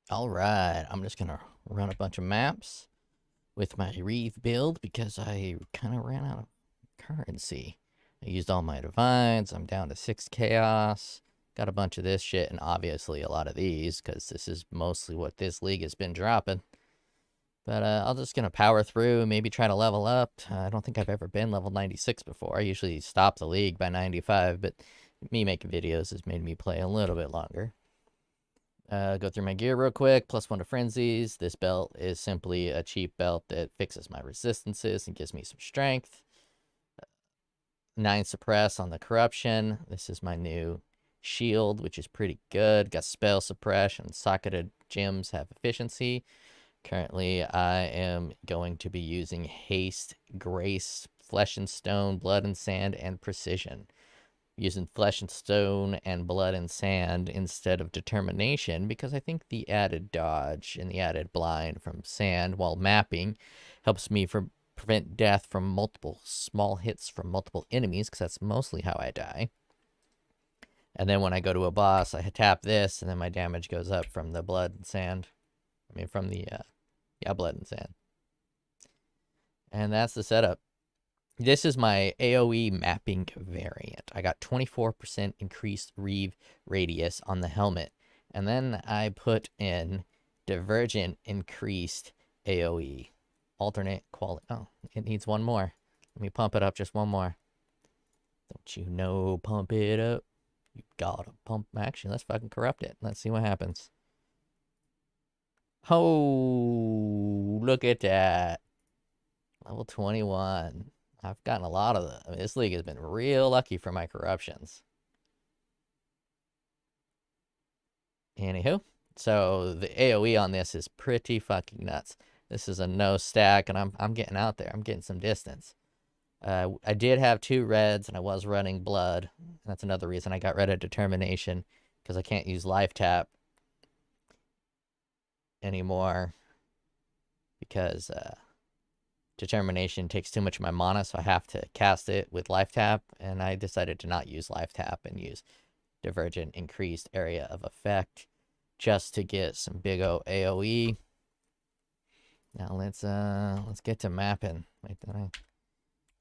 All right, I'm just gonna run a bunch of maps with my Reave build because I kind of ran out of currency. I used all my divines. I'm down to 6 chaos. Got a bunch of this shit and obviously a lot of these because this is mostly what this league has been dropping. But I'm just gonna power through, maybe try to level up. I don't think I've ever been level 96 before. I usually stop the league by 95, but me making videos has made me play a little bit longer. Go through my gear real quick. +1 to frenzies. This belt is simply a cheap belt that fixes my resistances and gives me some strength. 9 suppress on the corruption. This is my new shield, which is pretty good. Got spell suppression. Socketed gems have efficiency. Currently, I am going to be using haste, grace, flesh and stone, blood and sand, and precision. Using flesh and stone and blood and sand instead of determination because I think the added dodge and the added blind from sand while mapping helps me prevent death from multiple small hits from multiple enemies because that's mostly how I die. And then when I go to a boss, I tap this and then my damage goes up from the blood and sand. I mean, from the, blood and sand. And that's the setup. This is my AoE mapping variant. I got 24% increased Reave radius on the helmet. And then I put in divergent increased AoE. Alternate quality. Oh, it needs one more. Let me pump it up just one more. Don't you know, pump it up. You gotta pump. Actually, let's fucking corrupt it. Let's see what happens. Oh, look at that. Level 21. I've gotten a lot of them. I mean, this league has been real lucky for my corruptions. Anywho, so the AoE on this is pretty fucking nuts. This is a no stack, and I'm getting out there. I'm getting some distance. I did have 2 reds, and I was running blood. That's another reason I got rid of determination, because I can't use life tap anymore, because determination takes too much of my mana, so I have to cast it with life tap, and I decided to not use life tap and use divergent increased area of effect just to get some big O AoE. Now let's get to mapping. Wait, did I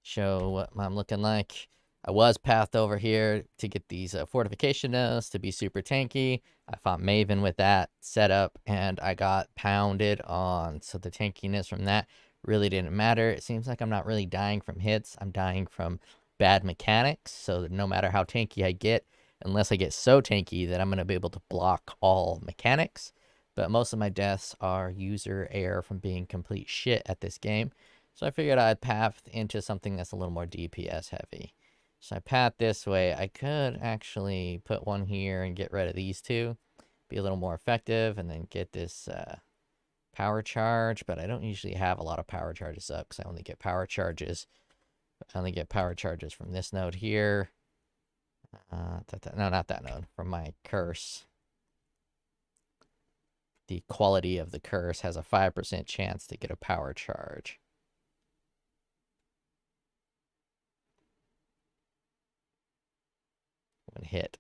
show what I'm looking like? I was pathed over here to get these fortification nodes to be super tanky. I fought Maven with that setup, and I got pounded on. So the tankiness from that really didn't matter. It seems like I'm not really dying from hits. I'm dying from bad mechanics. So no matter how tanky I get, unless I get so tanky that I'm going to be able to block all mechanics. But most of my deaths are user error from being complete shit at this game. So I figured I'd path into something that's a little more DPS heavy. So I path this way. I could actually put one here and get rid of these 2. Be a little more effective and then get this power charge. But I don't usually have a lot of power charges up because I only get power charges. I only get power charges from this node here. No, not that node. From my curse. The quality of the curse has a 5% chance to get a power charge. When hit.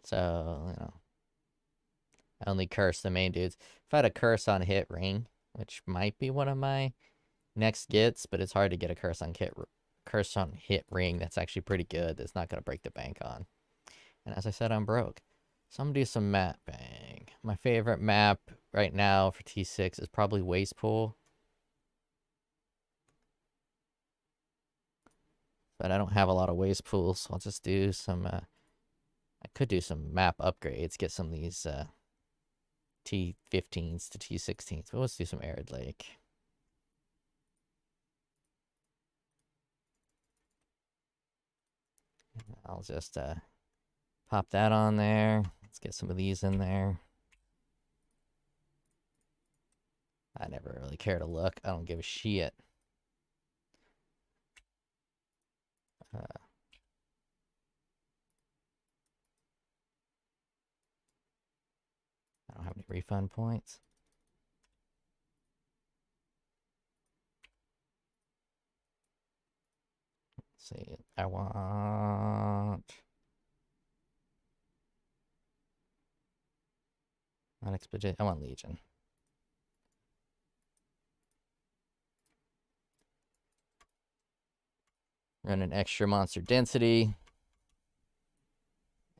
So, I only curse the main dudes. If I had a curse on hit ring, which might be one of my next gets, but it's hard to get a curse on hit ring that's actually pretty good. That's not gonna break the bank on. And as I said, I'm broke. So I'm gonna do some mapping. My favorite map right now for T6 is probably Waste Pool. But I don't have a lot of waste pools, so I'll just do some I could do some map upgrades, get some of these T15s to T16s, but let's do some Arid Lake. I'll just pop that on there. Let's get some of these in there. I never really care to look. I don't give a shit. I don't have any refund points. Let's see. I want Not Expedition. I want Legion. Run an extra monster density.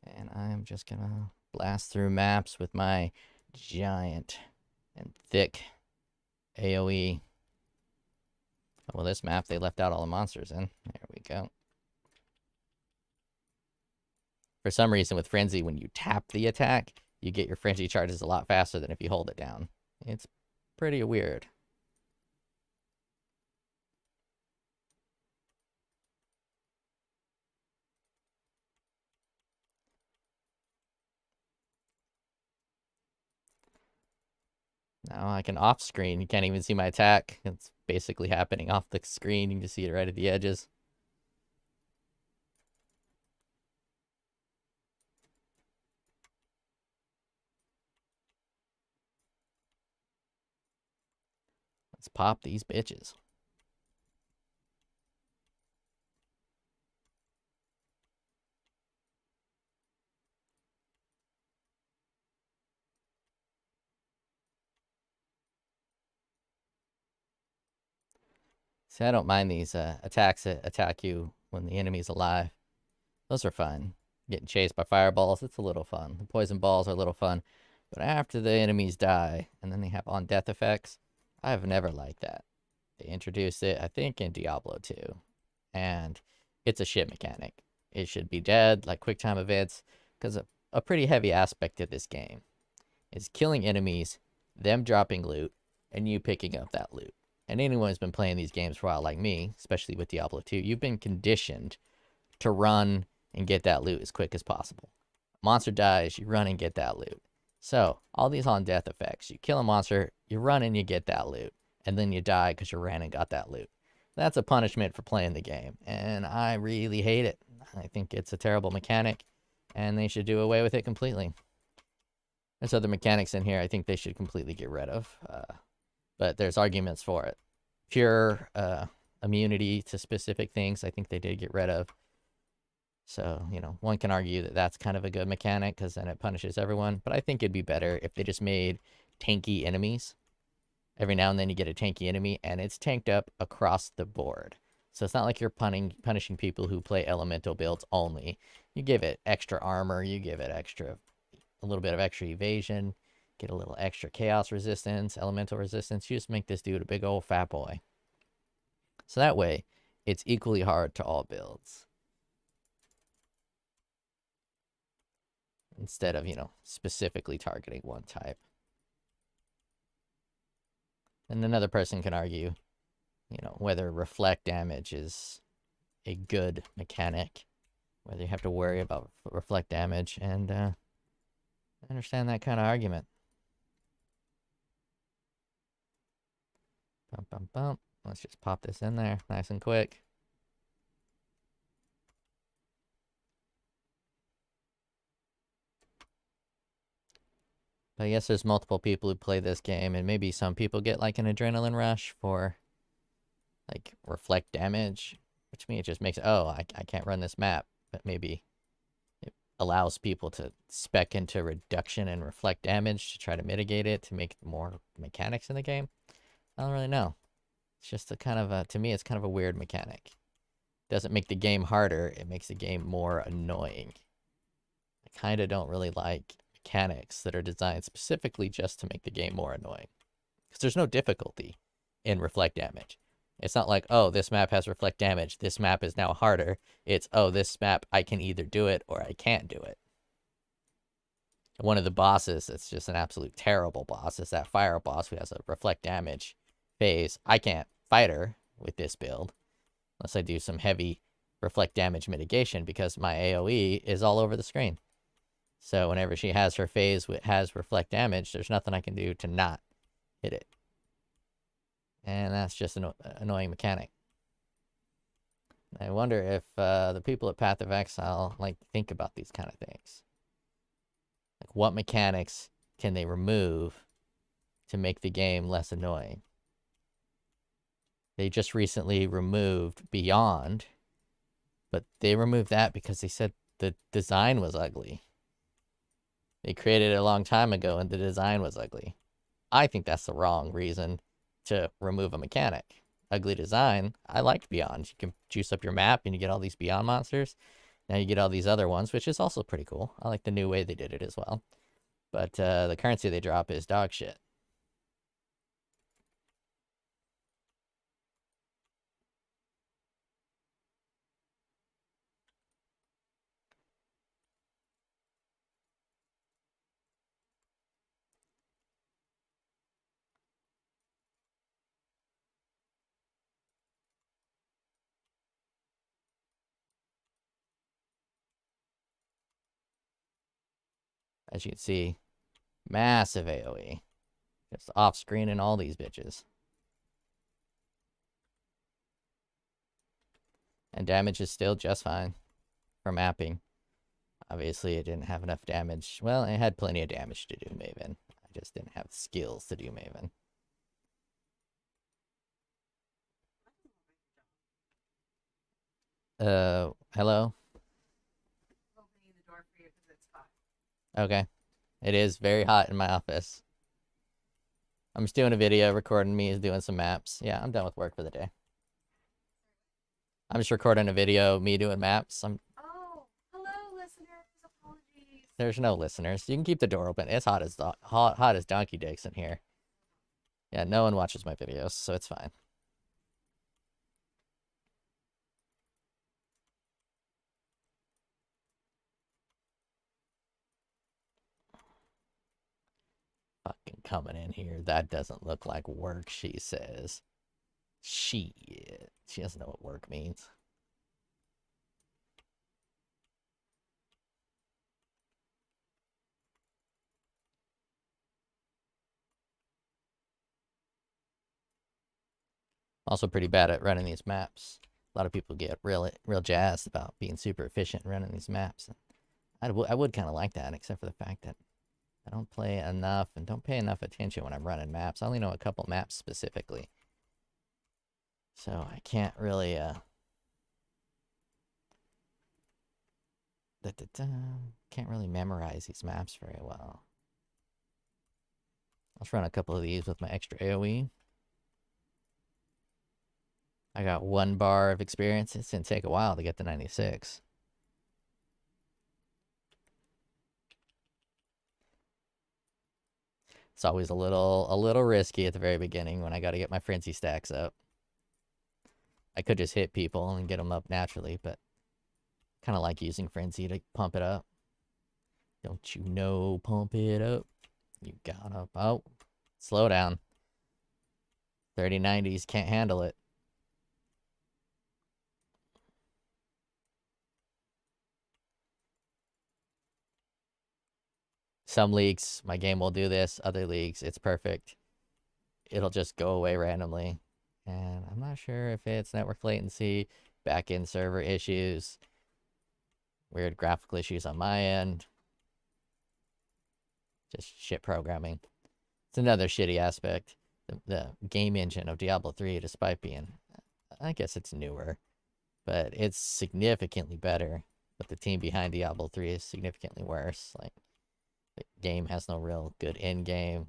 And I'm just gonna blast through maps with my giant and thick AoE. Well, this map, they left out all the monsters in. There we go. For some reason, with Frenzy, when you tap the attack, you get your Frenzy charges a lot faster than if you hold it down. It's pretty weird. Now I can off screen. You can't even see my attack. It's basically happening off the screen. You can just see it right at the edges. Let's pop these bitches. See, I don't mind these attacks that attack you when the enemy's alive. Those are fun. Getting chased by fireballs, it's a little fun. The poison balls are a little fun. But after the enemies die, and then they have on-death effects, I've never liked that. They introduced it, I think, in Diablo 2. And it's a shit mechanic. It should be dead, like quick time events, because a pretty heavy aspect of this game is killing enemies, them dropping loot, and you picking up that loot. And anyone who's been playing these games for a while, like me, especially with Diablo 2, you've been conditioned to run and get that loot as quick as possible. Monster dies, you run and get that loot. So, all these on-death effects. You kill a monster, you run and you get that loot. And then you die because you ran and got that loot. That's a punishment for playing the game. And I really hate it. I think it's a terrible mechanic. And they should do away with it completely. There's other mechanics in here I think they should completely get rid of. But there's arguments for it. Pure immunity to specific things I think they did get rid of. So, you know, one can argue that that's kind of a good mechanic because then it punishes everyone. But I think it'd be better if they just made tanky enemies. Every now and then you get a tanky enemy and it's tanked up across the board. So it's not like you're punishing people who play elemental builds only. You give it extra armor, you give it a little bit of extra evasion, get a little extra chaos resistance, elemental resistance. You just make this dude a big old fat boy. So that way, it's equally hard to all builds. Instead of, you know, specifically targeting one type. And another person can argue, you know, whether reflect damage is a good mechanic, whether you have to worry about reflect damage, and I understand that kind of argument. Bum, bum, bum. Let's just pop this in there nice and quick. But I guess there's multiple people who play this game, and maybe some people get like an adrenaline rush for like reflect damage, which to me it just makes, oh, I can't run this map, but maybe it allows people to spec into reduction and reflect damage to try to mitigate it, to make more mechanics in the game. I don't really know. It's just a kind of a, to me, it's kind of a weird mechanic. It doesn't make the game harder, it makes the game more annoying. I kind of don't really like mechanics that are designed specifically just to make the game more annoying. Because there's no difficulty in reflect damage. It's not like, oh, this map has reflect damage, this map is now harder. It's, oh, this map, I can either do it or I can't do it. One of the bosses that's just an absolute terrible boss is that fire boss who has a reflect damage phase. I can't fight her with this build unless I do some heavy reflect damage mitigation because my AoE is all over the screen. So whenever she has her phase has reflect damage, there's nothing I can do to not hit it. And that's just an annoying mechanic. I wonder if the people at Path of Exile like think about these kind of things. Like, what mechanics can they remove to make the game less annoying? They just recently removed Beyond, but they removed that because they said the design was ugly. They created it a long time ago and the design was ugly. I think that's the wrong reason to remove a mechanic. Ugly design. I liked Beyond. You can juice up your map and you get all these Beyond monsters. Now you get all these other ones, which is also pretty cool. I like the new way they did it as well. But the currency they drop is dog shit. As you can see, massive AoE. Just off screen and all these bitches. And damage is still just fine for mapping. Obviously, it didn't have enough damage. Well, it had plenty of damage to do Maven. I just didn't have skills to do Maven. Hello? Opening the door for you because it's hot. Okay. It is very hot in my office. I'm just doing a video, recording me doing some maps. Yeah, I'm done with work for the day. I'm just recording a video, me doing maps. Oh, hello, listeners. Apologies. There's no listeners. You can keep the door open. It's hot as donkey dicks in here. Yeah, no one watches my videos, so it's fine. Fucking coming in here. That doesn't look like work, she says. Shit. She doesn't know what work means. Also pretty bad at running these maps. A lot of people get real jazzed about being super efficient running these maps. I would kind of like that, except for the fact that I don't play enough and don't pay enough attention when I'm running maps. I only know a couple maps specifically. So I can't really, can't really memorize these maps very well. Let's run a couple of these with my extra AoE. I got 1 bar of experience. It's gonna take a while to get to 96. It's always a little risky at the very beginning when I got to get my frenzy stacks up. I could just hit people and get them up naturally, but kind of like using frenzy to pump it up. Don't you know, pump it up. You gotta, oh, slow down. 3090s can't handle it. Some leagues, my game will do this. Other leagues, it's perfect. It'll just go away randomly. And I'm not sure if it's network latency, back-end server issues, weird graphical issues on my end. Just shit programming. It's another shitty aspect. The game engine of Diablo 3, despite being, I guess it's newer, but it's significantly better. But the team behind Diablo 3 is significantly worse. Like, the game has no real good end game.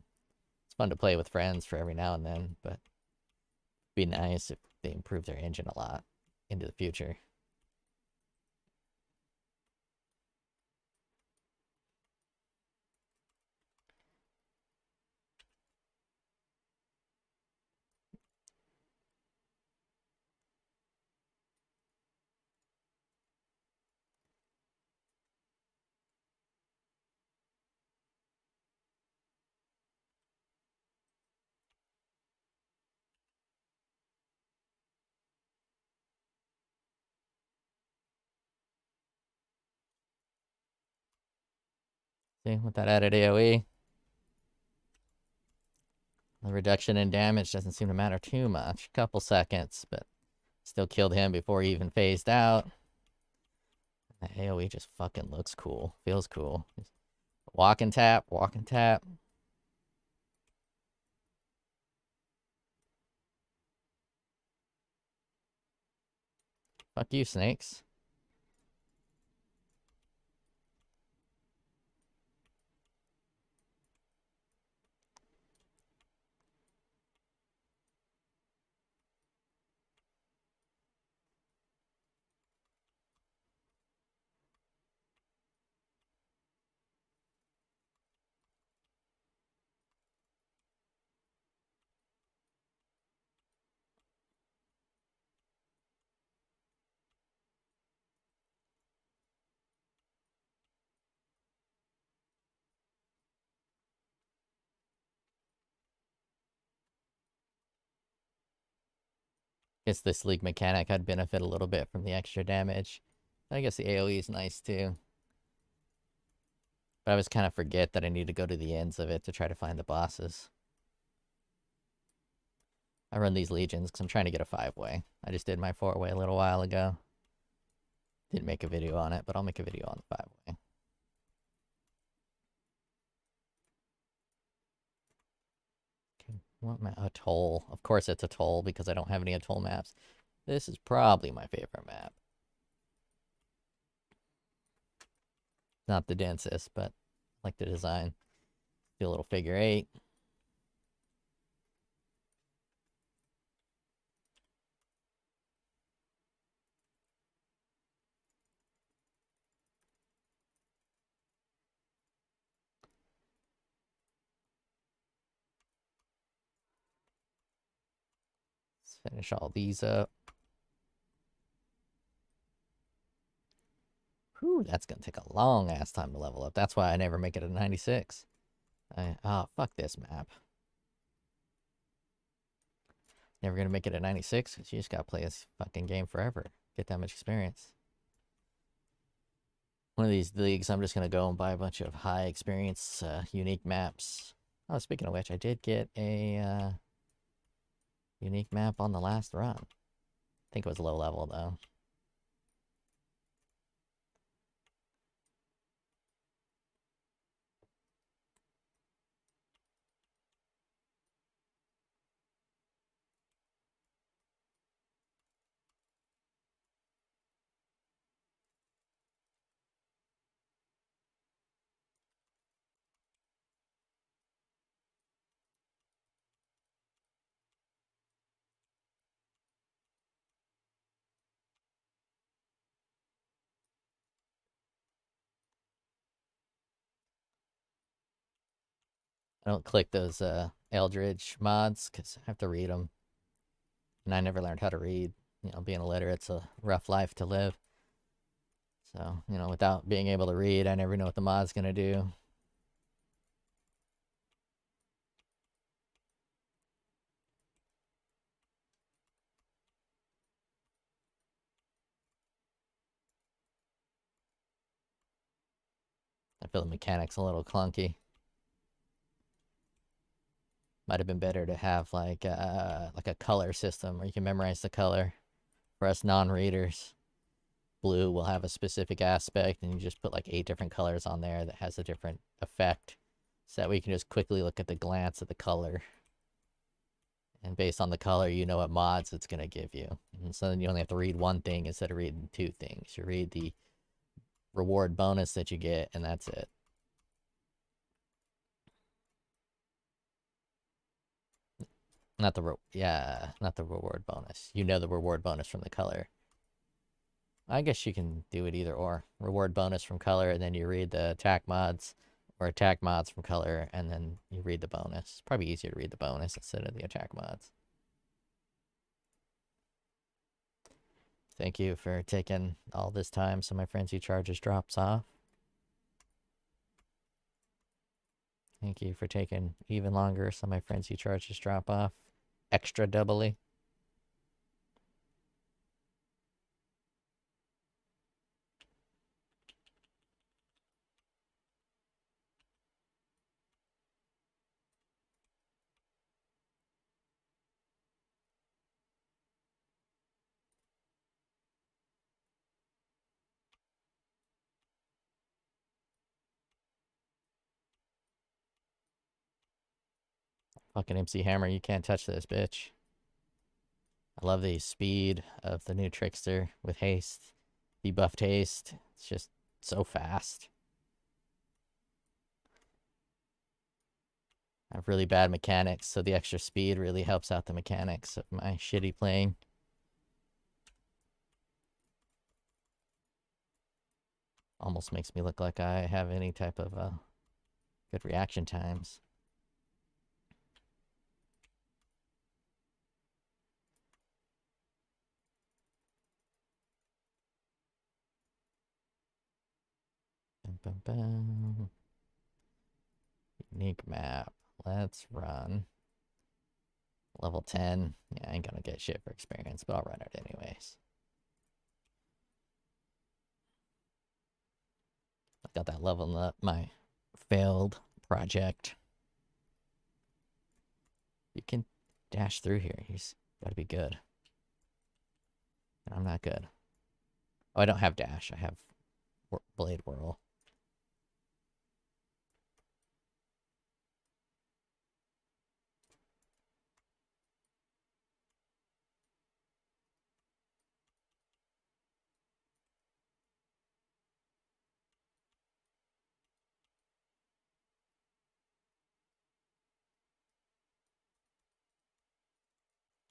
It's fun to play with friends for every now and then, but it'd be nice if they improve their engine a lot into the future. See, with that added AoE, the reduction in damage doesn't seem to matter too much. Couple seconds, but still killed him before he even phased out. The AoE just fucking looks cool. Feels cool. Walk and tap, walk and tap. Fuck you, snakes. Guess this league mechanic I'd benefit a little bit from the extra damage. I guess the AoE is nice too. But I always kind of forget that I need to go to the ends of it to try to find the bosses. I run these legions because I'm trying to get a 5-way. I just did my 4-way a little while ago. Didn't make a video on it, but I'll make a video on the 5-way. Okay, what map? Atoll. Of course it's Atoll because I don't have any Atoll maps. This is probably my favorite map. Not the densest, but I like the design. Do a little figure 8. Let's finish all these up. Whew, that's gonna take a long ass time to level up. That's why I never make it a 96. Oh, fuck this map. Never gonna make it a 96 because you just gotta play this fucking game forever. Get that much experience. One of these leagues, I'm just gonna go and buy a bunch of high experience, unique maps. Oh, speaking of which, I did get a unique map on the last run. I think it was low level though. I don't click those Eldritch mods because I have to read them. And I never learned how to read. You know, being illiterate's a rough life to live. So, you know, without being able to read, I never know what the mod's gonna do. I feel the mechanics a little clunky. Might have been better to have like a color system where you can memorize the color. For us non-readers, blue will have a specific aspect, and you just put like 8 different colors on there that has a different effect, so that we can just quickly look at the glance of the color. And based on the color, you know what mods it's gonna give you. And so then you only have to read one thing instead of reading 2 things. You read the reward bonus that you get, and that's it. Not the not the reward bonus. You know the reward bonus from the color. I guess you can do it either or. Reward bonus from color, and then you read the attack mods, or attack mods from color, and then you read the bonus. It's probably easier to read the bonus instead of the attack mods. Thank you for taking all this time so my frenzy charges drops off. Thank you for taking even longer so my frenzy charges drop off extra doubly. Fucking MC Hammer, you can't touch this, bitch. I love the speed of the new Trickster with haste. Debuffed haste. It's just so fast. I have really bad mechanics, so the extra speed really helps out the mechanics of my shitty playing. Almost makes me look like I have any type of good reaction times. Bum, bum, bum. Unique map. Let's run. Level 10. Yeah, I ain't gonna get shit for experience, but I'll run it anyways. I got that leveling up my failed project. You can dash through here. He's gotta be good. I'm not good. Oh, I don't have dash. I have blade whirl.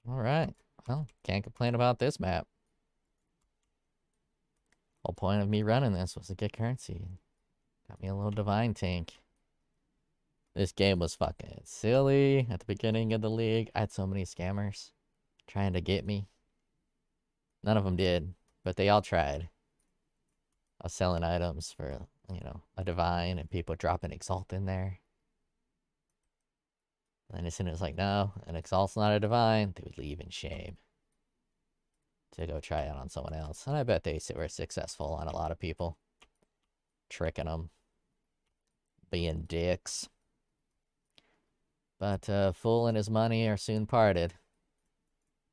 All right. Well, can't complain about this map. Whole point of me running this was to get currency. Got me a little divine tank. This game was fucking silly at the beginning of the league. I had so many scammers trying to get me. None of them did, but they all tried. I was selling items for, you know, a divine and people dropping Exalt in there. And as soon as like, no, an Exalt's not a divine, they would leave in shame to go try it on someone else. And I bet they were successful on a lot of people. Tricking them. Being dicks. But fool and his money are soon parted.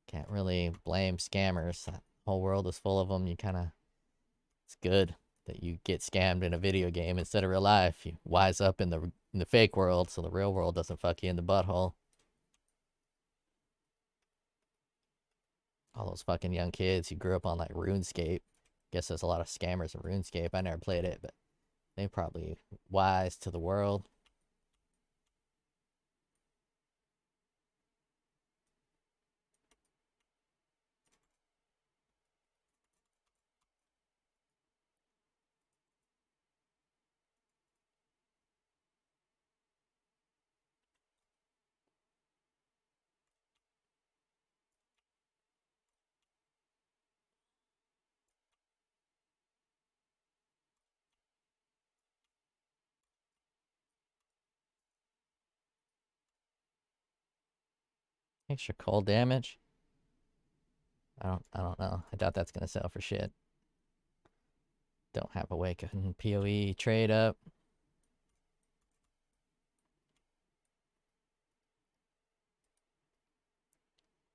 Can't really blame scammers. The whole world is full of them. You kind of... It's good that you get scammed in a video game instead of real life. You wise up in the fake world so the real world doesn't fuck you in the butthole. All those fucking young kids who grew up on like RuneScape. Guess there's a lot of scammers in RuneScape. I never played it, but they probably wise to the world. Extra cold damage. I don't know. I doubt that's gonna sell for shit. Don't have a Awaken PoE trade up.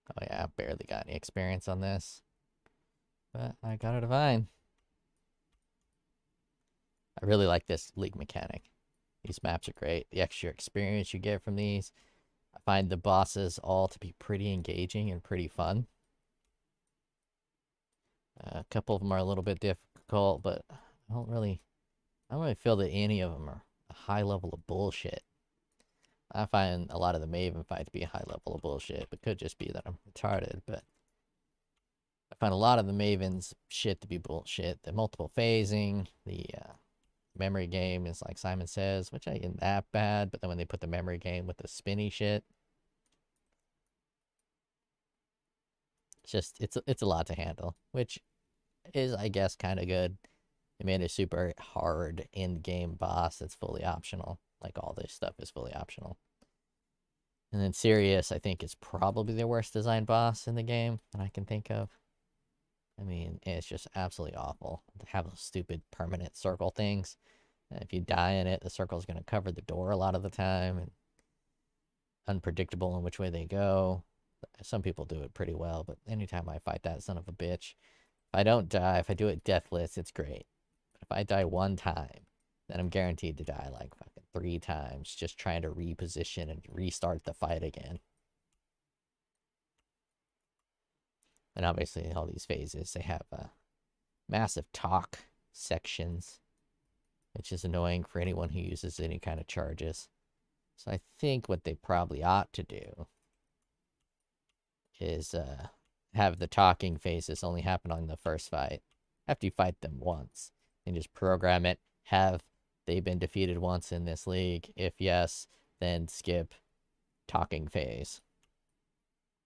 Oh yeah, I barely got any experience on this. But I got a divine. I really like this league mechanic. These maps are great. The extra experience you get from these. I find the bosses all to be pretty engaging and pretty fun. A couple of them are a little bit difficult, but I don't really feel that any of them are a high level of bullshit. I find a lot of the Maven fight to be a high level of bullshit, but could just be that I'm retarded. But I find a lot of the Maven's shit to be bullshit. The multiple phasing, the memory game is like Simon Says, which ain't that bad. But then when they put the memory game with the spinny shit, it's a lot to handle, which is, I guess, kind of good. They made a super hard end-game boss that's fully optional. Like, all this stuff is fully optional. And then Sirius, I think, is probably the worst designed boss in the game that I can think of. I mean, it's just absolutely awful to have those stupid permanent circle things. And if you die in it, the circle's going to cover the door a lot of the time. And unpredictable in which way they go. Some people do it pretty well, but anytime I fight that son of a bitch, if I don't die, if I do it deathless, it's great. But if I die one time, then I'm guaranteed to die like fucking 3 times just trying to reposition and restart the fight again. And obviously, all these phases, they have massive talk sections, which is annoying for anyone who uses any kind of charges. So I think what they probably ought to do is have the talking phases only happen on the first fight. After you fight them once, and just program it. Have they been defeated once in this league? If yes, then skip talking phase.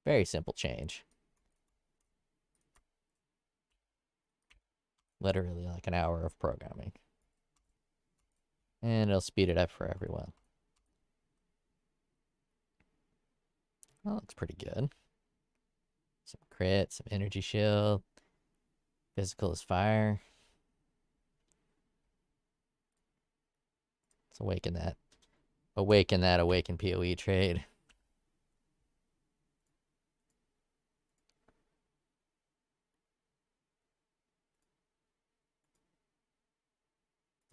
Very simple change. Literally like an hour of programming. And it'll speed it up for everyone. That looks pretty good. Some crit, some energy shield. Physical is fire. Let's awaken that. Awaken that awaken PoE trade.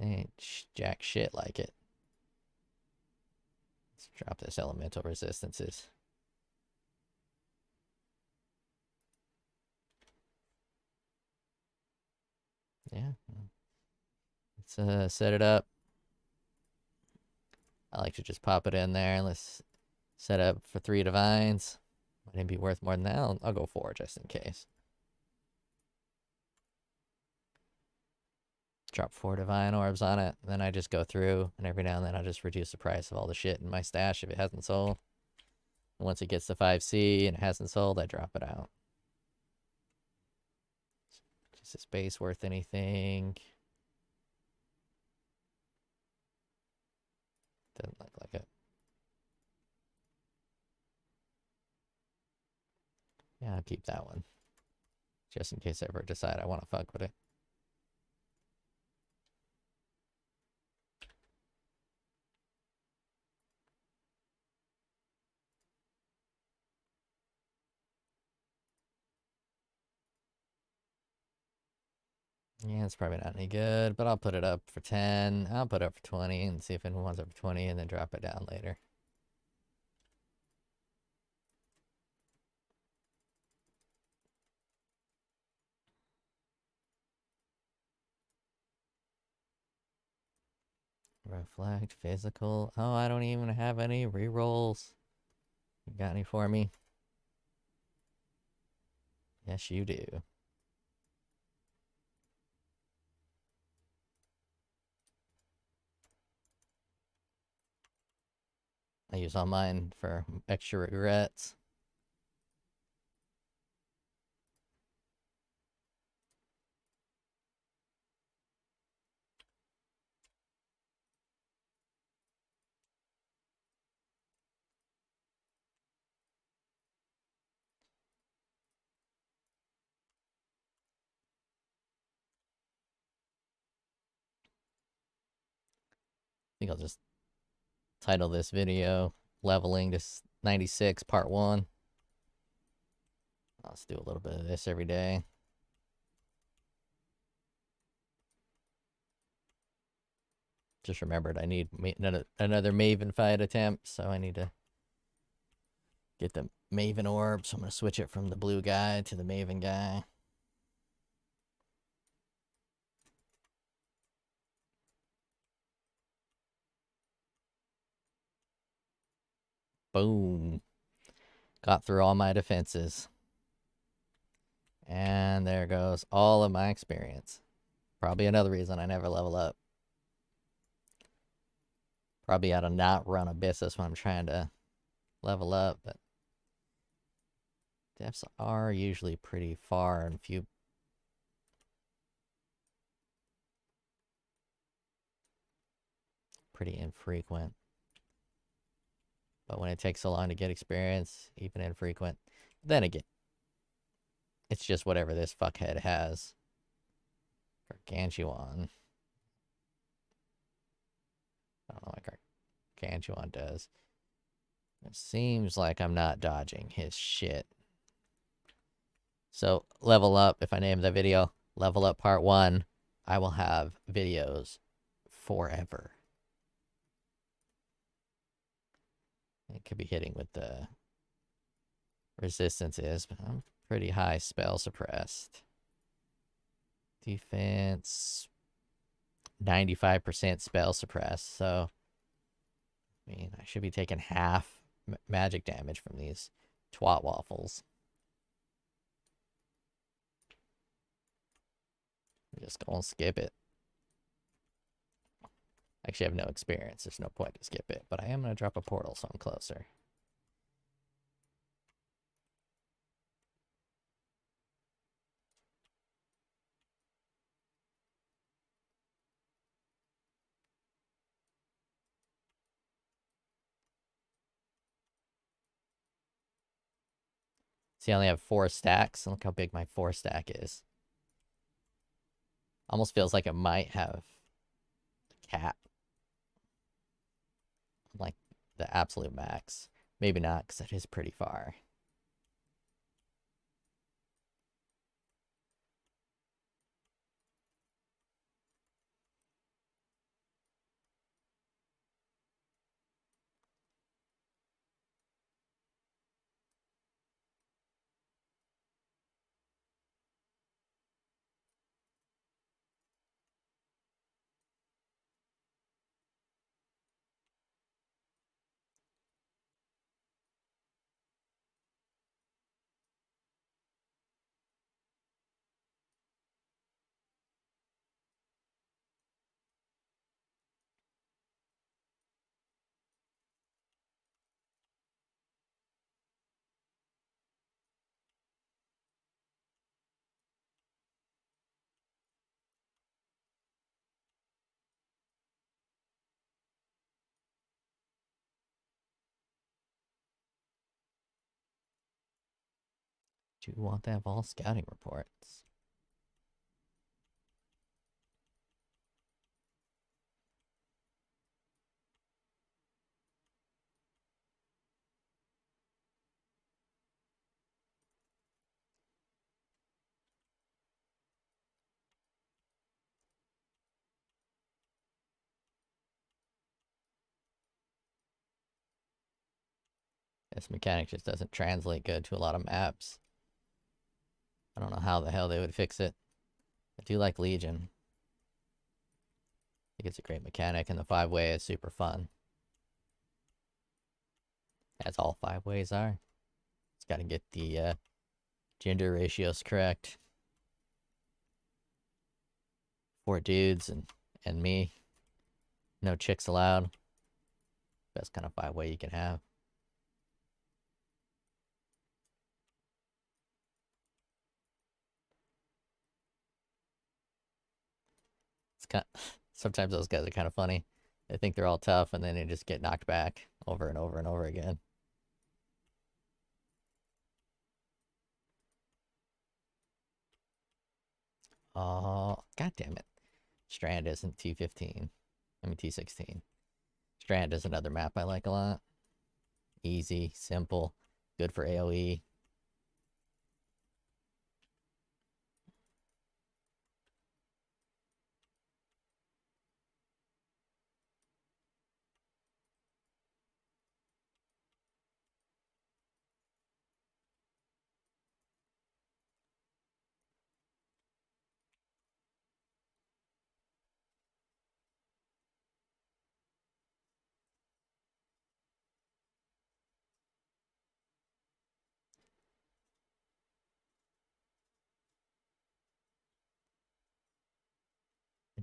Ain't jack shit like it. Let's drop this elemental resistances. Yeah. Let's set it up. I like to just pop it in there. Let's set up for 3 divines. Might be worth more than that. I'll go 4 just in case. Drop 4 divine orbs on it. Then I just go through, and every now and then I'll just reduce the price of all the shit in my stash if it hasn't sold. And once it gets to 5C and it hasn't sold, I drop it out. Is this base worth anything? Doesn't look like it. Yeah, I'll keep that one. Just in case I ever decide I want to fuck with it. Yeah, it's probably not any good, but I'll put it up for 10. I'll put it up for 20 and see if anyone wants it for 20 and then drop it down later. Reflect, physical. Oh, I don't even have any rerolls. You got any for me? Yes, you do. I use all mine for extra regrets. I think I'll just title this video Leveling to 96 Part 1. Let's do a little bit of this every day. Just remembered I need another Maven fight attempt, so I need to get the Maven orb. So I'm going to switch it from the blue guy to the Maven guy. Boom. Got through all my defenses. And there goes all of my experience. Probably another reason I never level up. Probably ought to not run Abyssus when I'm trying to level up, but depths are usually pretty far and few. Pretty infrequent. But when it takes so long to get experience, even infrequent. Then again, it's just whatever this fuckhead has. Gargantuan. I don't know what Gargantuan does. It seems like I'm not dodging his shit. So, level up, if I name the video Level Up Part 1, I will have videos forever. It could be hitting with the resistances, but I'm pretty high spell suppressed. Defense, 95% spell suppressed, so I mean, I should be taking half magic damage from these twat waffles. I'm just gonna skip it. Actually, I have no experience. There's no point to skip it, but I am gonna drop a portal so I'm closer. See, I only have 4 stacks. Look how big my 4 stack is. Almost feels like it might have a cap. Like the absolute max. Maybe not, because that is pretty far. Do you want to have all scouting reports? This mechanic just doesn't translate good to a lot of maps. I don't know how the hell they would fix it. I do like Legion. I think it's a great mechanic, and the 5-way is super fun. As all 5-ways are. It's got to get the gender ratios correct. 4 dudes and me. No chicks allowed. Best kind of 5-way you can have. It's kind of, sometimes those guys are kind of funny. They think they're all tough, and then they just get knocked back over and over and over again. Oh, god damn it. Strand isn't T15. I mean T16. Strand is another map I like a lot. Easy, simple, good for AoE.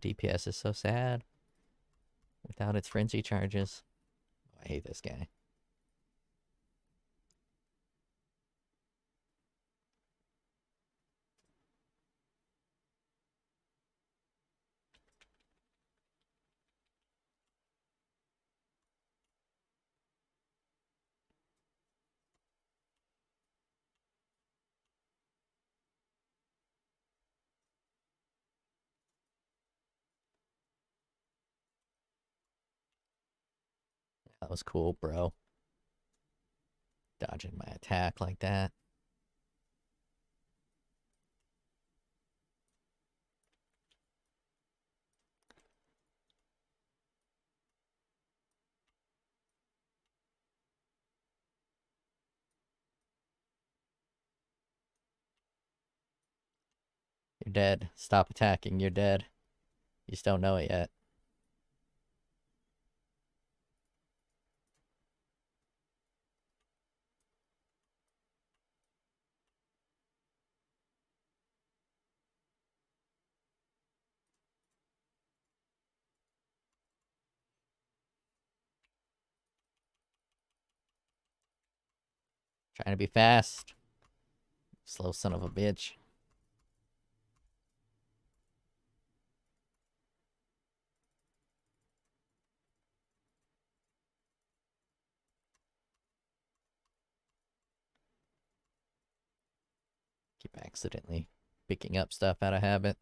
The DPS is so sad without its frenzy charges. Oh, I hate this guy. That was cool, bro. Dodging my attack like that. You're dead. Stop attacking. You're dead. You just don't know it yet. Trying to be fast. Slow son of a bitch. Keep accidentally picking up stuff out of habit.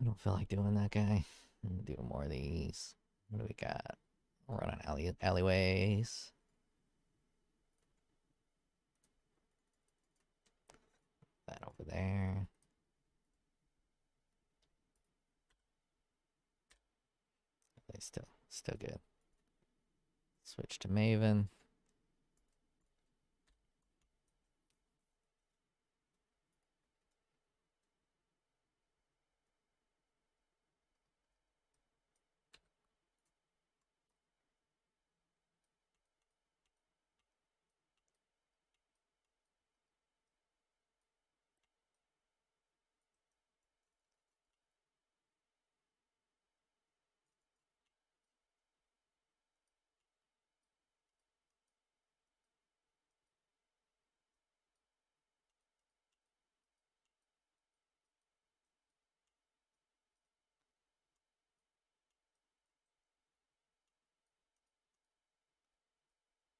I don't feel like doing that guy. I'm gonna do more of these. What do we got? We'll run on alleyways. That over there. They still good. Switch to Maven.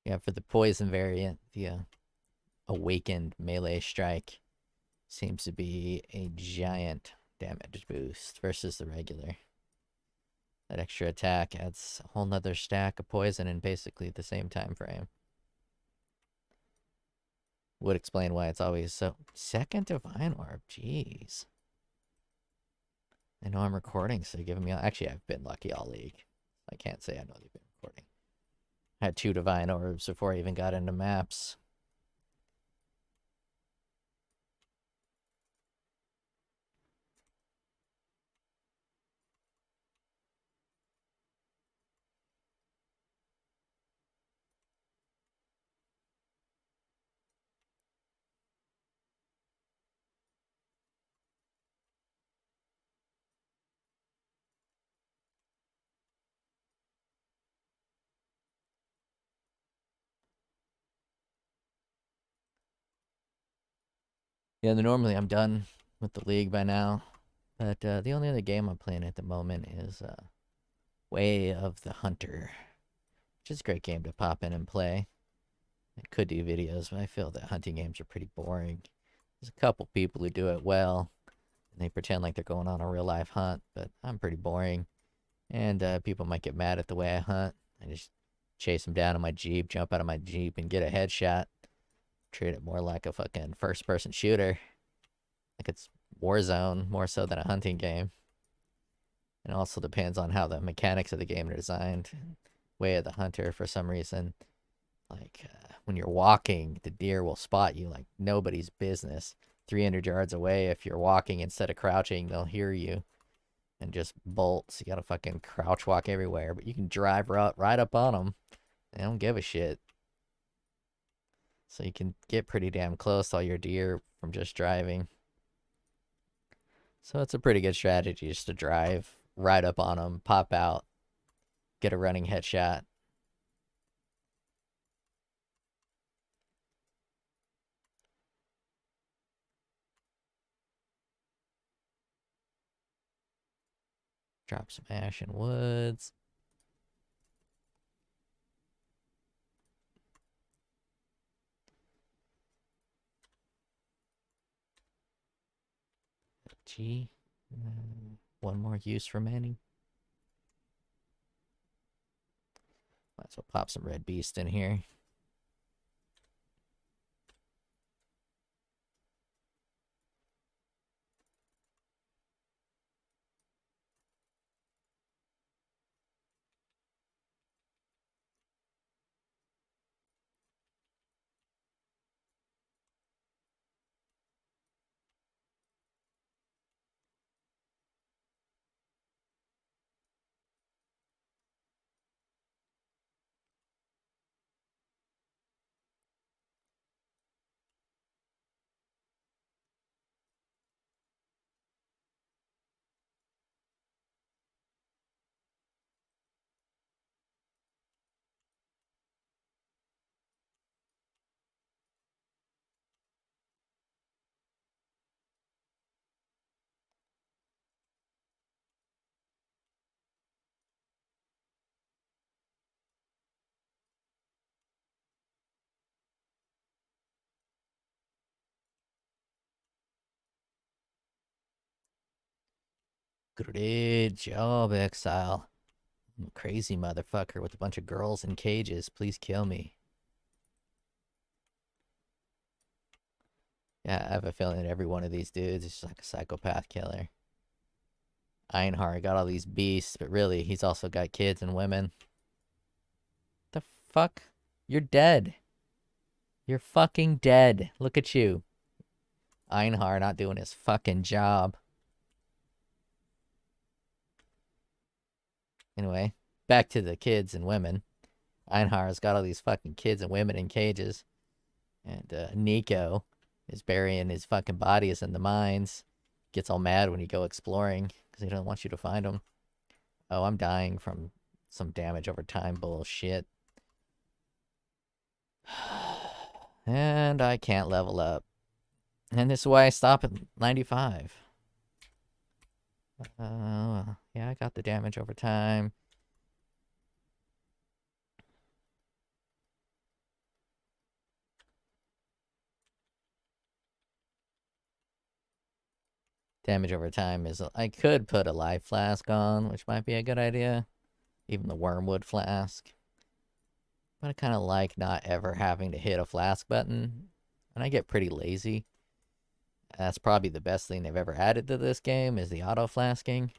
Yeah, for the poison variant, the awakened melee strike seems to be a giant damage boost versus the regular. That extra attack adds a whole nother stack of poison in basically the same time frame. Would explain why it's always so. Second Divine Orb, jeez. I know I'm recording, so giving me. Actually, I've been lucky all league. I can't say I know they've been recording. I had 2 Divine Orbs before I even got into maps. Yeah, normally I'm done with the league by now. But the only other game I'm playing at the moment is Way of the Hunter, which is a great game to pop in and play. I could do videos, but I feel that hunting games are pretty boring. There's a couple people who do it well, and they pretend like they're going on a real life hunt, but I'm pretty boring. And people might get mad at the way I hunt. I just chase them down in my Jeep, jump out of my Jeep, and get a headshot. Treat it more like a fucking first person shooter. Like it's Warzone more so than a hunting game. It also depends on how the mechanics of the game are designed. Way of the Hunter, for some reason, like when you're walking, the deer will spot you like nobody's business. 300 yards away, if you're walking instead of crouching, they'll hear you and just bolt. So you gotta fucking crouch walk everywhere, but you can drive right up on them. They don't give a shit. So you can get pretty damn close to all your deer from just driving. So it's a pretty good strategy just to drive right up on them, pop out, get a running headshot. Drop some ash and woods. G. One more use remaining. Might as well pop some red beast in here. Great job, Exile. I'm a crazy motherfucker with a bunch of girls in cages. Please kill me. Yeah, I have a feeling that every one of these dudes is just like a psychopath killer. Einhar got all these beasts, but really, he's also got kids and women. The fuck? You're dead. You're fucking dead. Look at you. Einhar not doing his fucking job. Anyway, back to the kids and women. Einhar's got all these fucking kids and women in cages. And Nico is burying his fucking bodies in the mines. Gets all mad when you go exploring because he doesn't want you to find them. Oh, I'm dying from some damage over time bullshit. And I can't level up. And this is why I stop at 95. Yeah, I got the damage over time. Damage over time is... I could put a life flask on, which might be a good idea. Even the wormwood flask. But I kind of like not ever having to hit a flask button. And I get pretty lazy. That's probably the best thing they've ever added to this game is the auto flasking.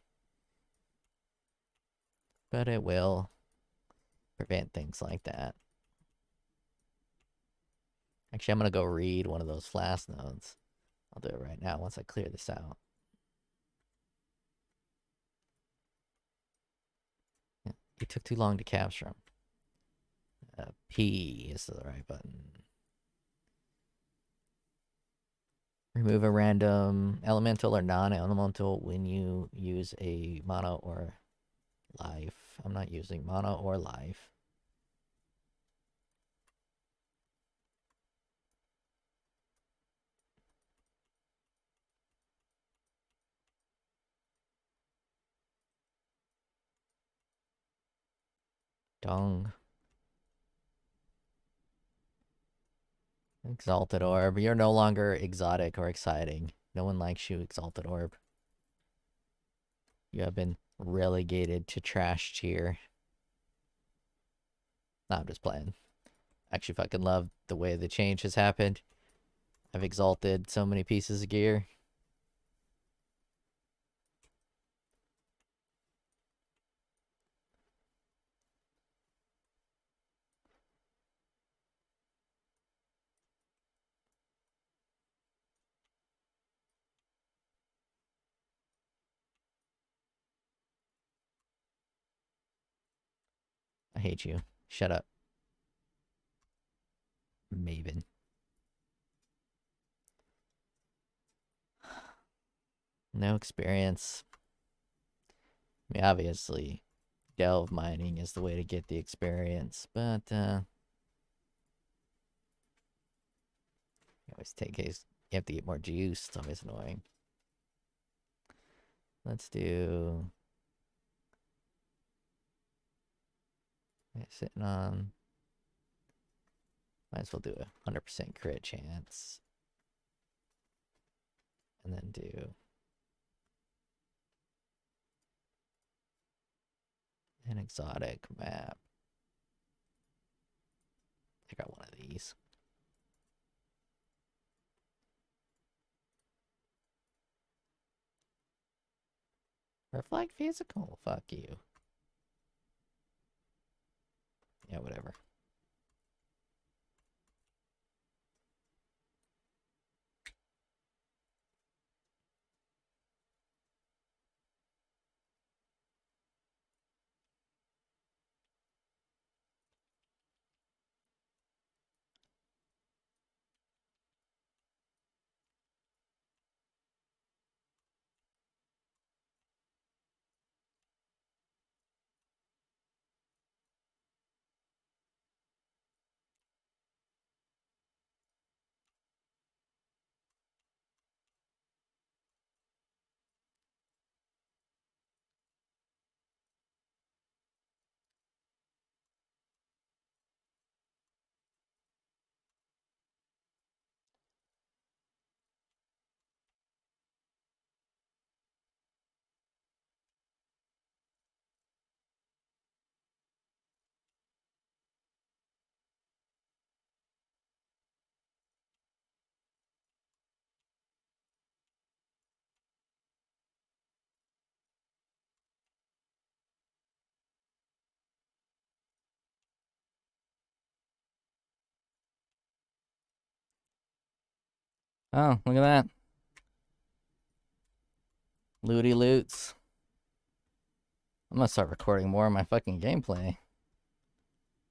But it will prevent things like that. Actually, I'm going to go read one of those flask nodes. I'll do it right now once I clear this out. Yeah, it took too long to capture them. P is the right button. Remove a random elemental or non-elemental when you use a mono or life. I'm not using mono or life. Dong. Exalted Orb. You're no longer exotic or exciting. No one likes you, Exalted Orb. You have been relegated to trash tier. No, I'm just playing. Actually, fucking love the way the change has happened. I've exalted so many pieces of gear. I hate you. Shut up. Maven. No experience. I mean, obviously, delve mining is the way to get the experience, but, you always take his... You have to get more juice. It's always annoying. Let's do... Sitting on... Might as well do a 100% crit chance. And then do... an exotic map. I got one of these. Reflect physical. Fuck you. Yeah, whatever. Oh, look at that. Looty loots. I'm gonna start recording more of my fucking gameplay.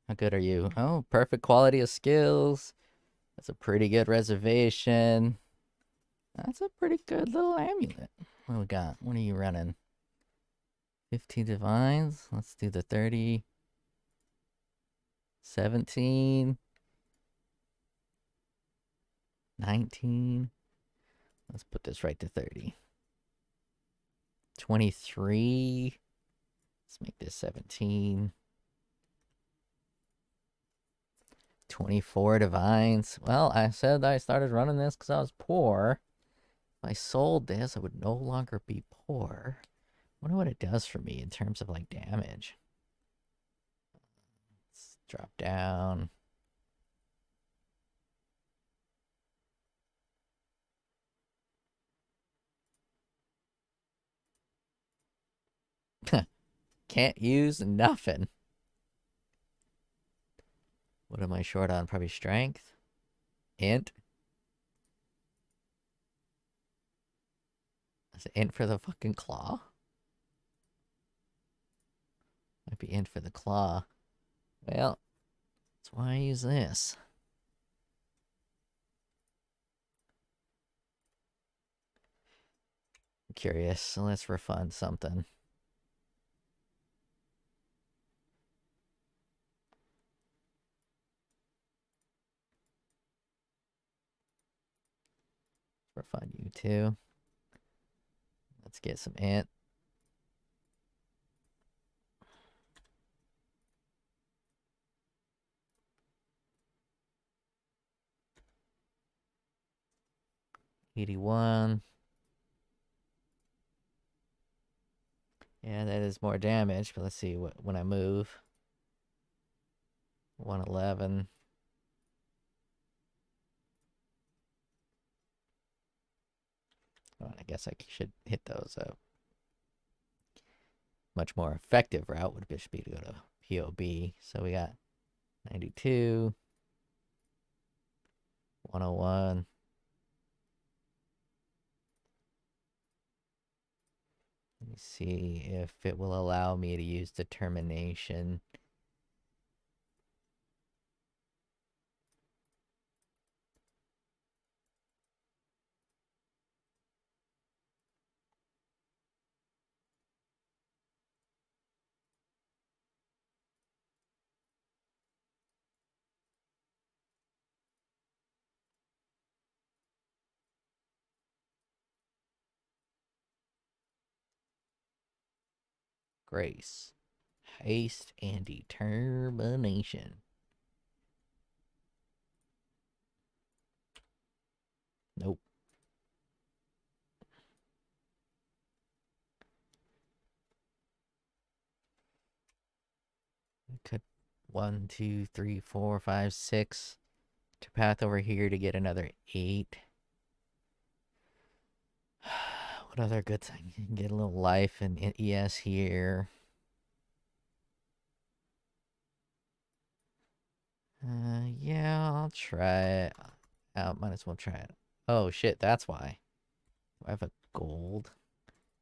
How good are you? Oh, perfect quality of skills. That's a pretty good reservation. That's a pretty good little amulet. What do we got? What are you running? 15 divines. Let's do the 30. 17. 19. Let's put this right to 30. 23. Let's make this 17. 24 divines. Well, I said I started running this because I was poor. If I sold this, I would no longer be poor. I wonder what it does for me in terms of like damage. Let's drop down. Can't use nothing. What am I short on? Probably strength. Int. Is it int for the fucking claw? Might be int for the claw. Well, that's why I use this. I'm curious, so let's refund something. Refund you too. Let's get some int. $81. Yeah, that is more damage, but let's see what when I move. 111. Oh, I guess I should hit those up. Much more effective route would be to go to POB. So we got 92, 101. Let me see if it will allow me to use determination. Grace, haste, and determination. Nope. Could 1, 2, 3, 4, 5, 6 to path over here to get another 8. What other good thing? You can get a little life and ES here. Yeah, I'll try it. Might as well try it. Oh shit, that's why. Do I have a gold?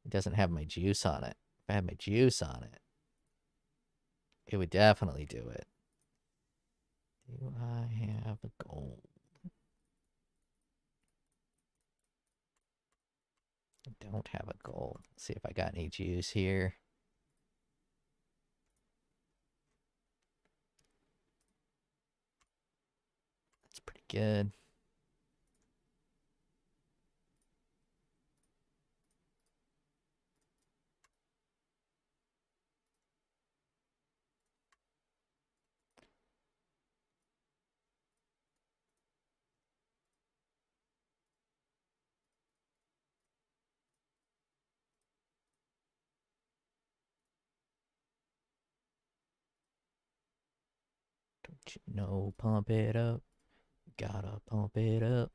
It doesn't have my juice on it. If I had my juice on it, it would definitely do it. Do I have a gold? I don't have a gold. Let's see if I got any juice here. That's pretty good. Don't you know, pump it up. Gotta pump it up.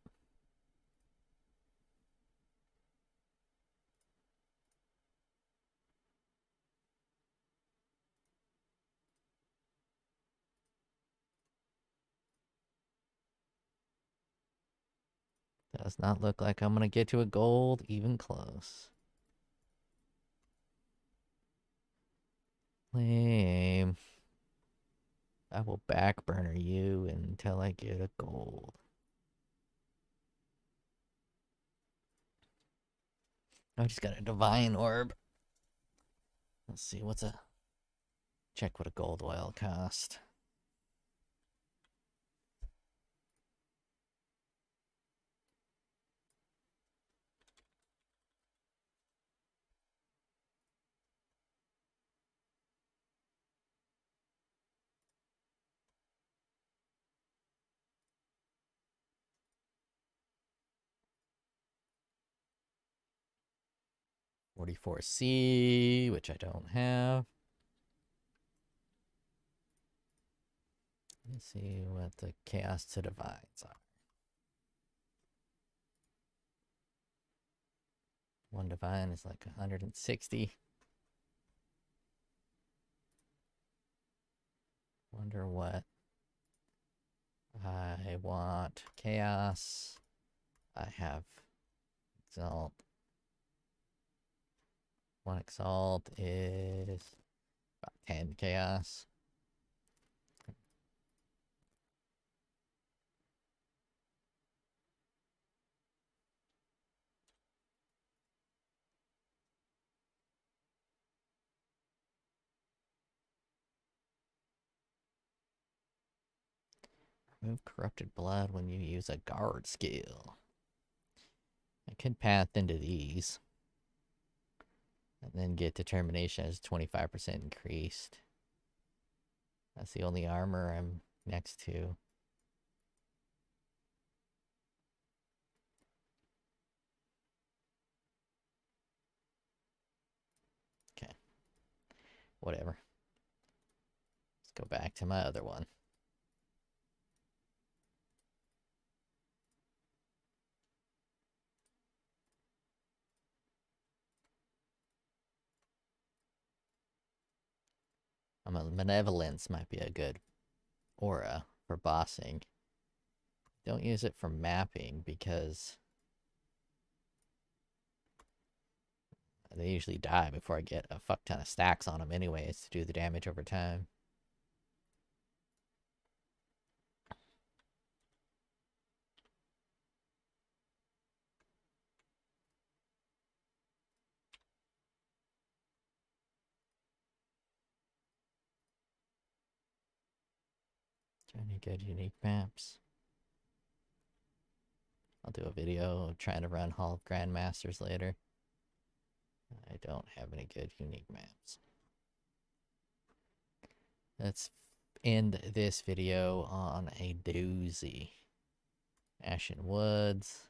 Does not look like I'm gonna get to a gold even close. Lame. I will backburner you until I get a gold. I just got a divine orb. Let's see, check what a gold oil cost. $44C, which I don't have. Let's see what the chaos to divines are. One divine is like 160. Wonder what I want. Chaos. I have exalt. One exalt is about 10 chaos. Remove corrupted blood when you use a guard skill. I could path into these. And then get determination as 25% increased. That's the only armor I'm next to. Okay. Whatever. Let's go back to my other one. Malevolence might be a good aura for bossing. Don't use it for mapping because they usually die before I get a fuck ton of stacks on them anyways to do the damage over time. Any good unique maps? I'll do a video trying to run Hall of Grandmasters later. I don't have any good unique maps. Let's end this video on a doozy. Ashen Woods.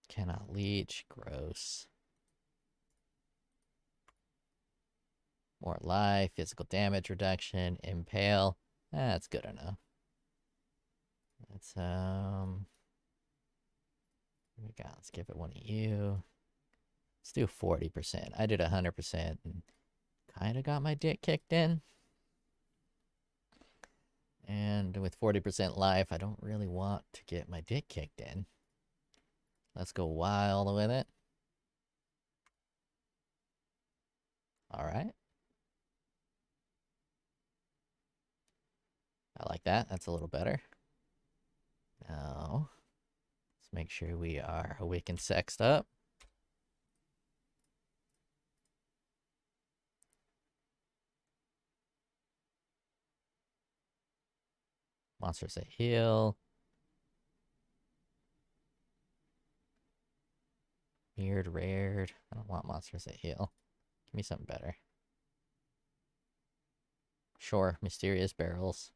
Cannot leech. Gross. More life. Physical damage reduction. Impale. That's good enough. Let's what we got? Let's give it one of you. Let's do 40%. I did 100% and kind of got my dick kicked in. And with 40% life, I don't really want to get my dick kicked in. Let's go wild with it. Alright. I like that. That's a little better. Now, let's make sure we are awakened sexed up. Monsters that heal. Weird, rared. I don't want monsters that heal. Give me something better. Sure, mysterious barrels.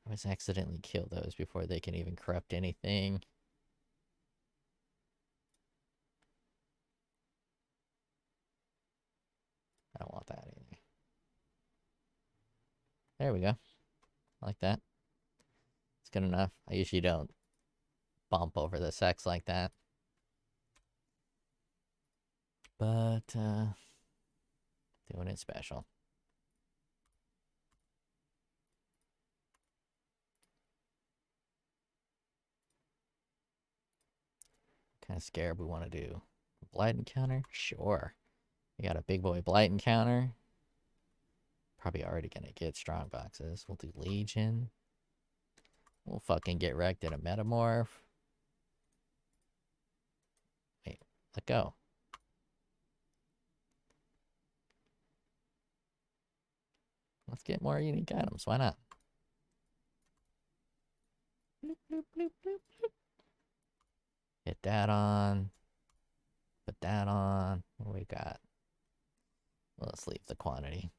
I always accidentally kill those before they can even corrupt anything. I don't want that either. There we go. I like that. It's good enough. I usually don't bump over the sex like that. But, doing it special. Kind of scared we want to do blight encounter? Sure. We got a big boy blight encounter. Probably already gonna get strong boxes. We'll do Legion. We'll fucking get wrecked in a metamorph. Wait, let go. Let's get more unique items. Why not? Bloop, bloop, bloop, bloop, bloop. Hit that on. Put that on. What do we got? Well, let's leave the quantity.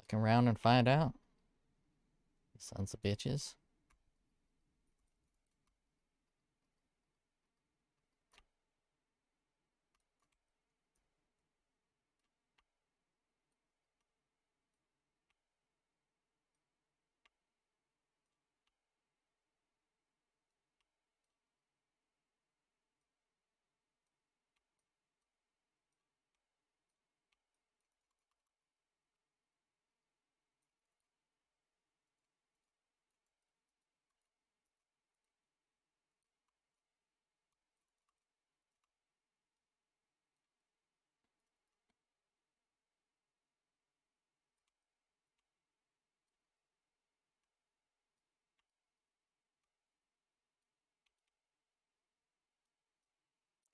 Fuck around and find out. Sons of bitches.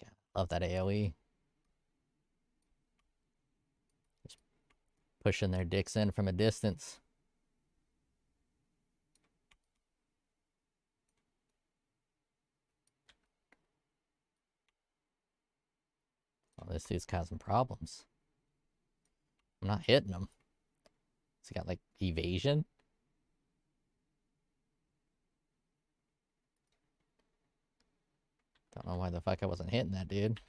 God, love that AoE. Just pushing their dicks in from a distance. Oh, this dude's causing problems. I'm not hitting him. Has he got, like, evasion? Don't know why the fuck I wasn't hitting that dude.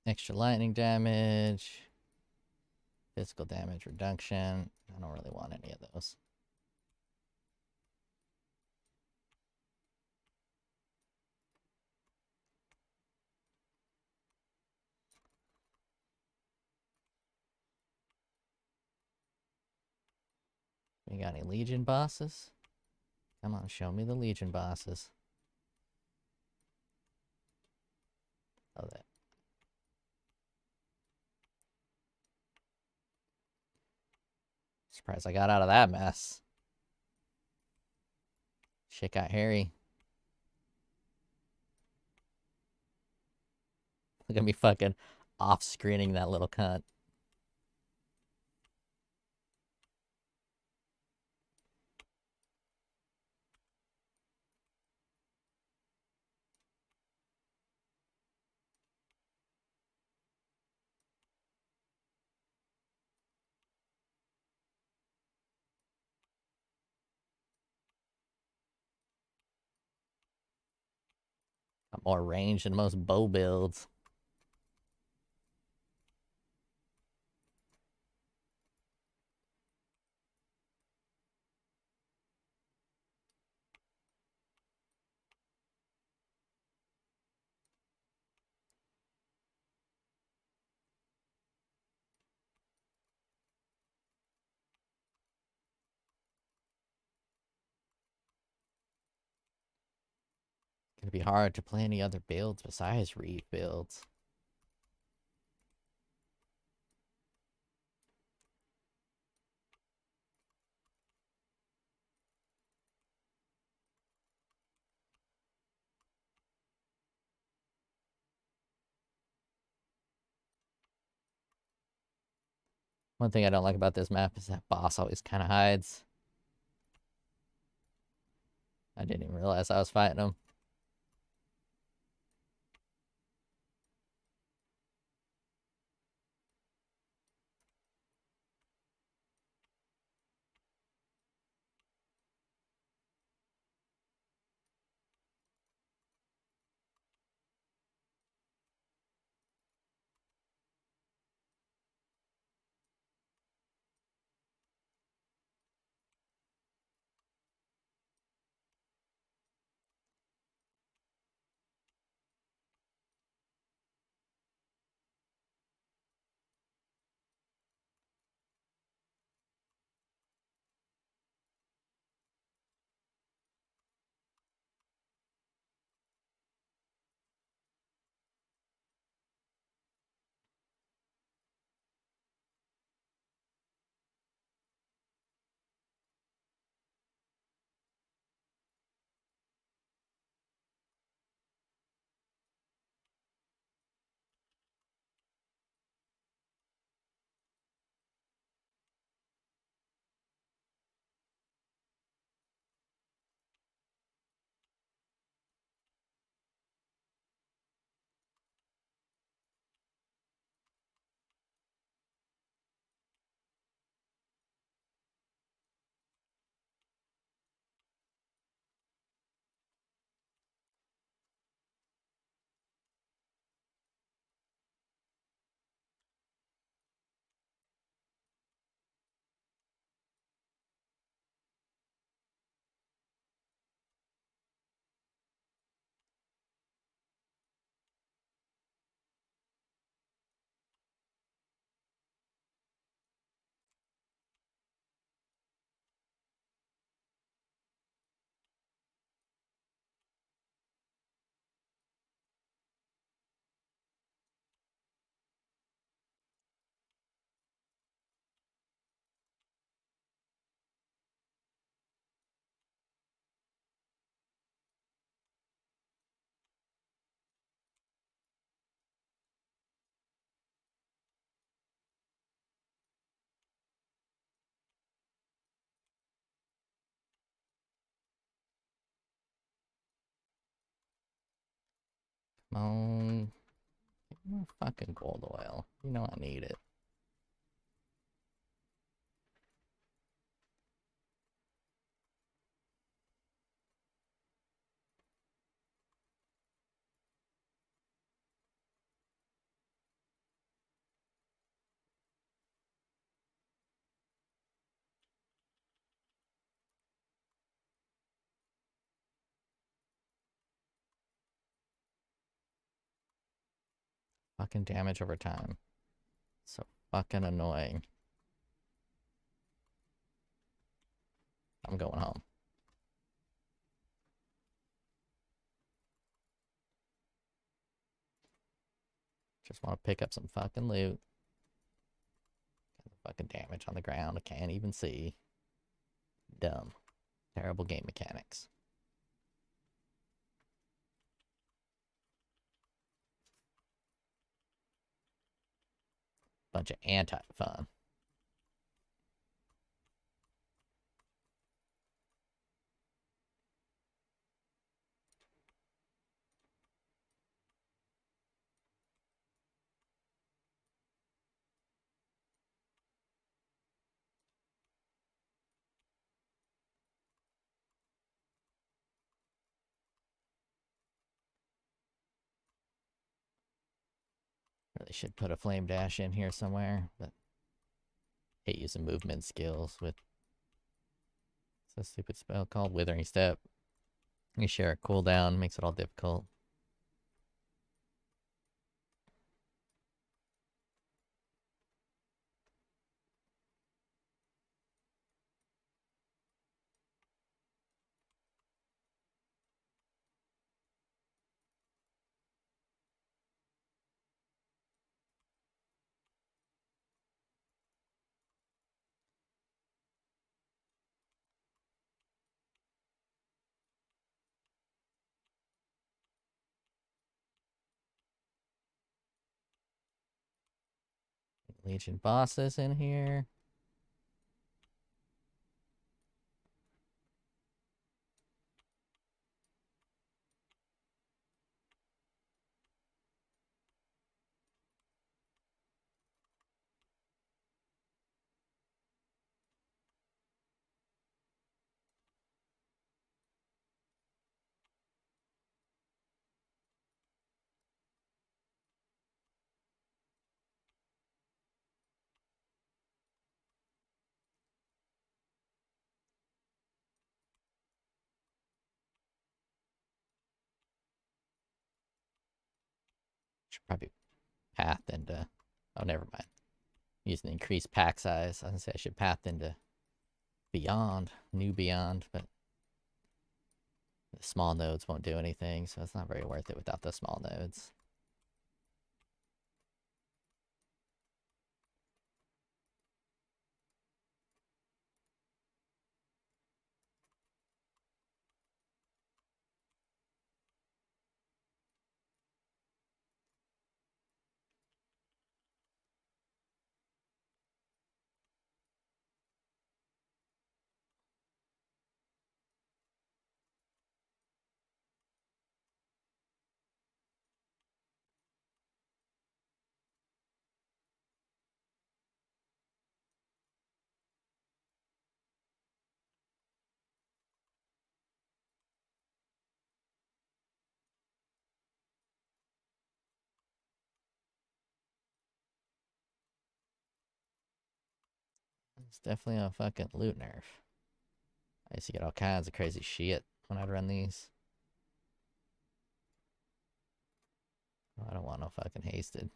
Extra lightning damage. Physical damage reduction. I don't really want any of those. We got any Legion bosses? Come on, show me the Legion bosses. Oh, that. Surprised I got out of that mess. Shit got hairy. Look at me fucking off-screening that little cunt. Got more range than most bow builds. Gonna be hard to play any other builds besides Reave builds. One thing I don't like about this map is that boss always kind of hides. I didn't even realize I was fighting him. Come on. Get more fucking gold oil. You know I need it. Fucking damage over time. So fucking annoying. I'm going home. Just want to pick up some fucking loot. Fucking damage on the ground. I can't even see. Dumb. Terrible game mechanics. Bunch of anti-fun. Really should put a flame dash in here somewhere, but hate using movement skills with a stupid spell called Withering Step. You share a cooldown, makes it all difficult. Legion bosses in here. Should probably path into... Oh, never mind. Using increased pack size. I was gonna say I should path into Beyond, New Beyond, but the small nodes won't do anything, so it's not very worth it without the small nodes. It's definitely a fucking loot nerf. I used to get all kinds of crazy shit when I'd run these. Oh, I don't want no fucking hasted.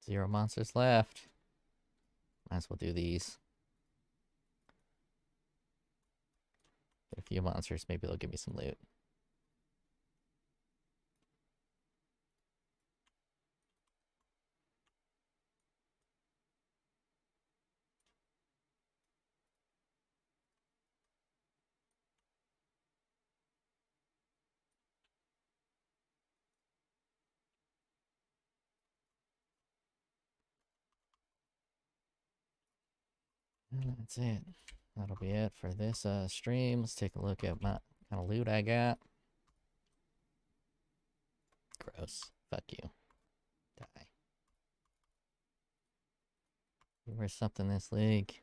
Zero monsters left. Might as well do these. Get a few monsters, maybe they'll give me some loot. And that's it. That'll be it for this stream. Let's take a look at what kind of loot I got. Gross. Fuck you. Die. You worth something this league?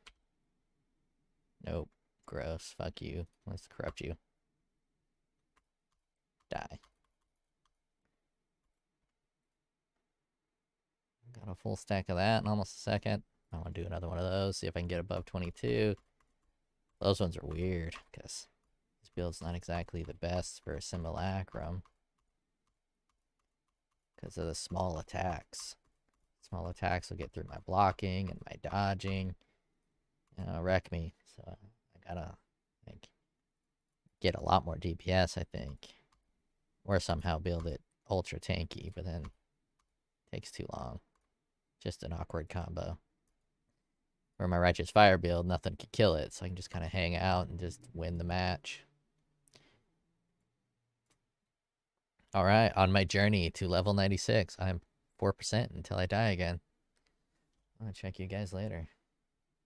Nope. Gross. Fuck you. Let's corrupt you. Die. Got a full stack of that in almost a second. I want to do another one of those, see if I can get above 22. Those ones are weird, because this build's not exactly the best for a simulacrum. Because of the small attacks. Small attacks will get through my blocking and my dodging. Wreck me. So I gotta, like, get a lot more DPS, I think. Or somehow build it ultra tanky, but then it takes too long. Just an awkward combo. Or my Righteous Fire build, nothing could kill it, so I can just kind of hang out and just win the match. All right, on my journey to level 96, I'm 4% until I die again. I'll check you guys later.